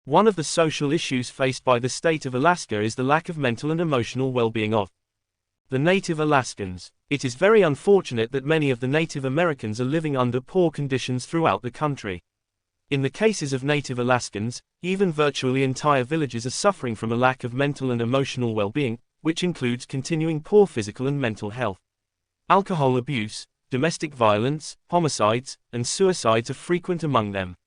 One of the social issues faced by the state of Alaska is the lack of mental and emotional well-being of the native Alaskans. It is very unfortunate that many of the Native Americans are living under poor conditions throughout the country. In the cases of Native Alaskans, even virtually entire villages are suffering from a lack of mental and emotional well-being, which includes continuing poor physical and mental health. Alcohol abuse, domestic violence, homicides, and suicides are frequent among them,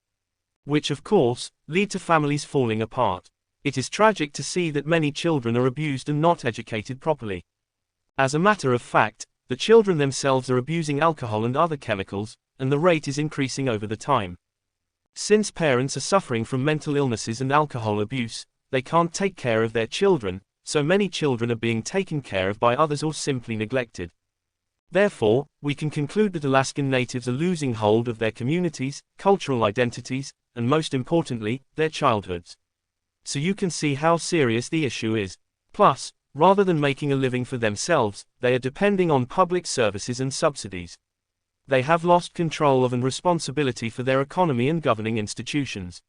which of course, lead to families falling apart. It is tragic to see that many children are abused and not educated properly. As a matter of fact, the children themselves are abusing alcohol and other chemicals, and the rate is increasing over the time. Since parents are suffering from mental illnesses and alcohol abuse, they can't take care of their children, so many children are being taken care of by others or simply neglected. Therefore, we can conclude that Alaskan natives are losing hold of their communities, cultural identities, and most importantly, their childhoods. So you can see how serious the issue is. Plus, rather than making a living for themselves, they are depending on public services and subsidies. They have lost control of and responsibility for their economy and governing institutions.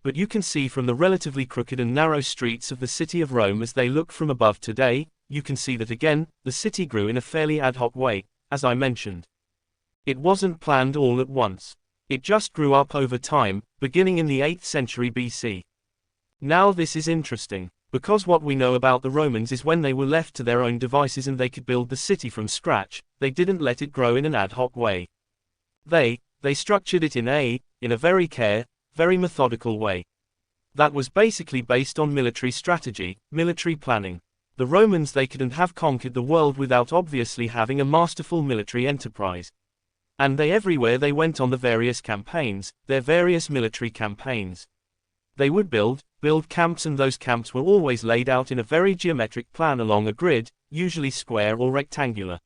But you can see from the relatively crooked and narrow streets of the city of Rome as they look from above today, you can see that again, the city grew in a fairly ad hoc way, as I mentioned. It wasn't planned all at once. It just grew up over time, beginning in the 8th century BC. Now this is interesting, because what we know about the Romans is when they were left to their own devices and they could build the city from scratch, they didn't let it grow in an ad hoc way. They structured it in a very methodical way. That was basically based on military strategy, military planning. The Romans they couldn't have conquered the world without obviously having a masterful military enterprise. And everywhere they went on the various campaigns, their various military campaigns. They would build camps, and those camps were always laid out in a very geometric plan along a grid, usually square or rectangular.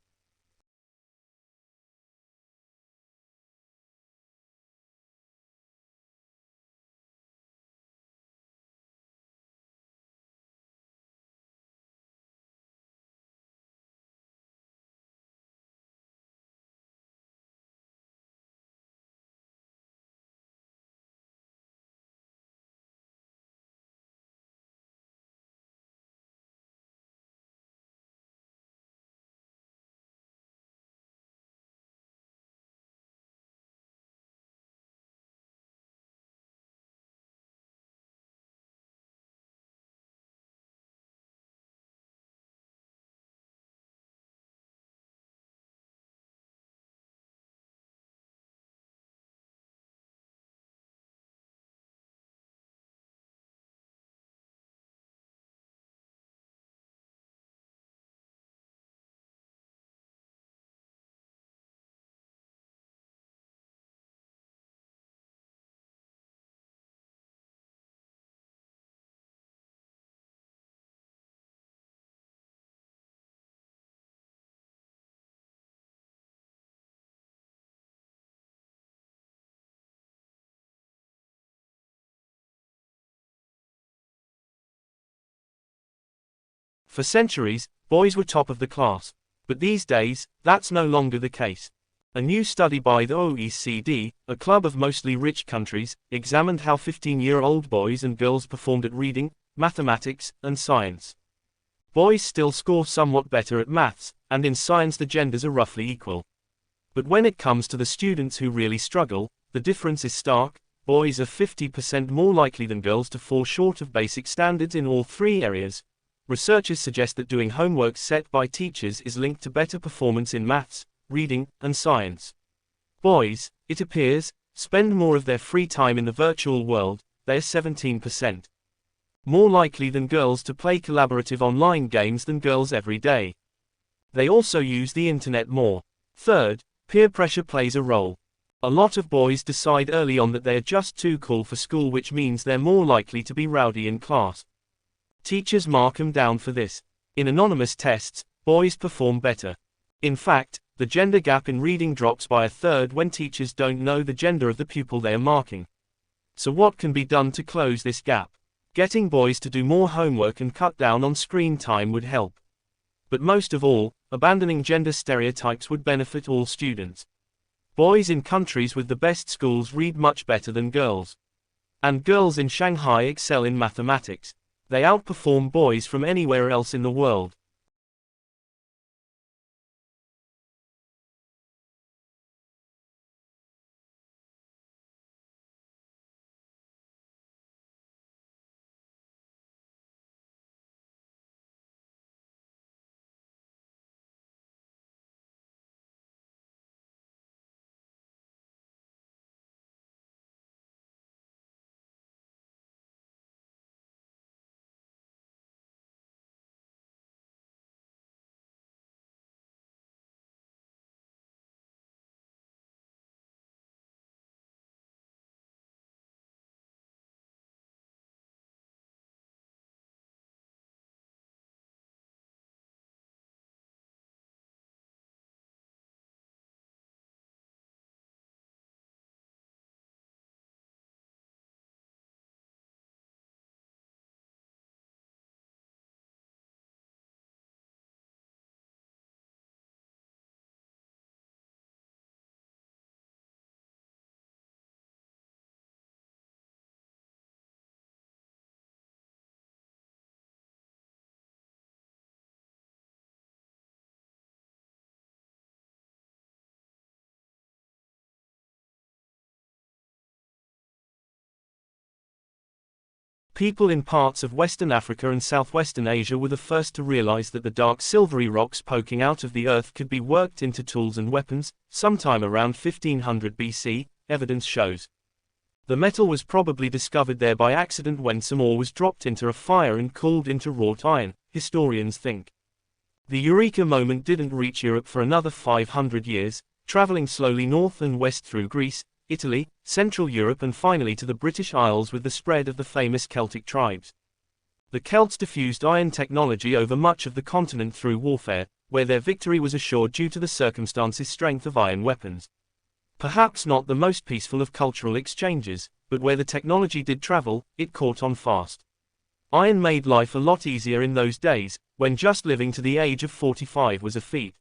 For centuries, boys were top of the class. But these days, that's no longer the case. A new study by the OECD, a club of mostly rich countries, examined how 15-year-old boys and girls performed at reading, mathematics, and science. Boys still score somewhat better at maths, and in science the genders are roughly equal. But when it comes to the students who really struggle, the difference is stark. Boys are 50% more likely than girls to fall short of basic standards in all three areas: Researchers suggest that doing homework set by teachers is linked to better performance in maths, reading, and science. Boys, it appears, spend more of their free time in the virtual world. They are 17% more likely than girls to play collaborative online games than girls every day. They also use the internet more. Third, peer pressure plays a role. A lot of boys decide early on that they are just too cool for school, which means they're more likely to be rowdy in class. Teachers mark them down for this. In anonymous tests, boys perform better. In fact, the gender gap in reading drops by a third when teachers don't know the gender of the pupil they are marking. So what can be done to close this gap? Getting boys to do more homework and cut down on screen time would help. But most of all, abandoning gender stereotypes would benefit all students. Boys in countries with the best schools read much better than girls. And girls in Shanghai excel in mathematics. They outperform boys from anywhere else in the world. People in parts of Western Africa and Southwestern Asia were the first to realize that the dark silvery rocks poking out of the earth could be worked into tools and weapons. Sometime around 1500 BC, evidence shows. The metal was probably discovered there by accident when some ore was dropped into a fire and cooled into wrought iron, historians think. The Eureka moment didn't reach Europe for another 500 years, traveling slowly north and west through Greece, Italy, Central Europe and finally to the British Isles with the spread of the famous Celtic tribes. The Celts diffused iron technology over much of the continent through warfare, where their victory was assured due to the circumstances' strength of iron weapons. Perhaps not the most peaceful of cultural exchanges, but where the technology did travel, it caught on fast. Iron made life a lot easier in those days, when just living to the age of 45 was a feat.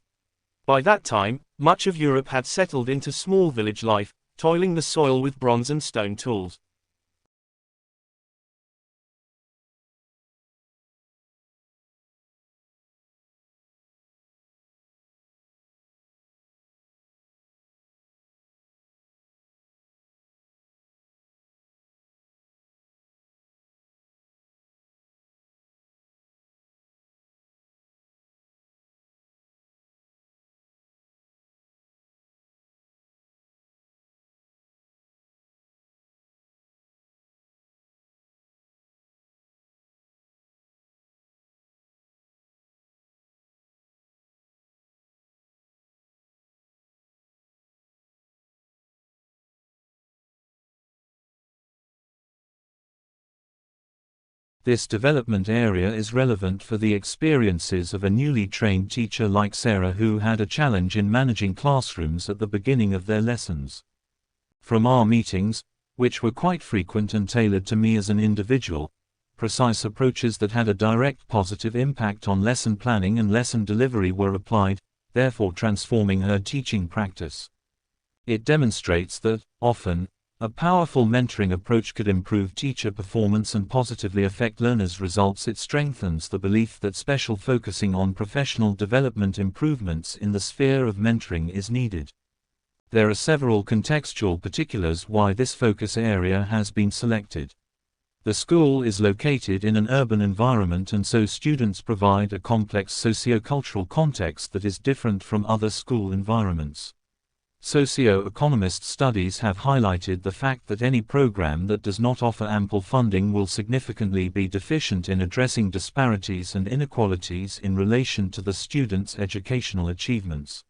By that time, much of Europe had settled into small village life, toiling the soil with bronze and stone tools. This development area is relevant for the experiences of a newly trained teacher like Sarah, who had a challenge in managing classrooms at the beginning of their lessons. From our meetings, which were quite frequent and tailored to me as an individual, precise approaches that had a direct positive impact on lesson planning and lesson delivery were applied, therefore transforming her teaching practice. It demonstrates that, often, a powerful mentoring approach could improve teacher performance and positively affect learners' results. It strengthens the belief that special focusing on professional development improvements in the sphere of mentoring is needed. There are several contextual particulars why this focus area has been selected. The school is located in an urban environment, and so students provide a complex socio-cultural context that is different from other school environments. Socio-economist studies have highlighted the fact that any program that does not offer ample funding will significantly be deficient in addressing disparities and inequalities in relation to the students' educational achievements.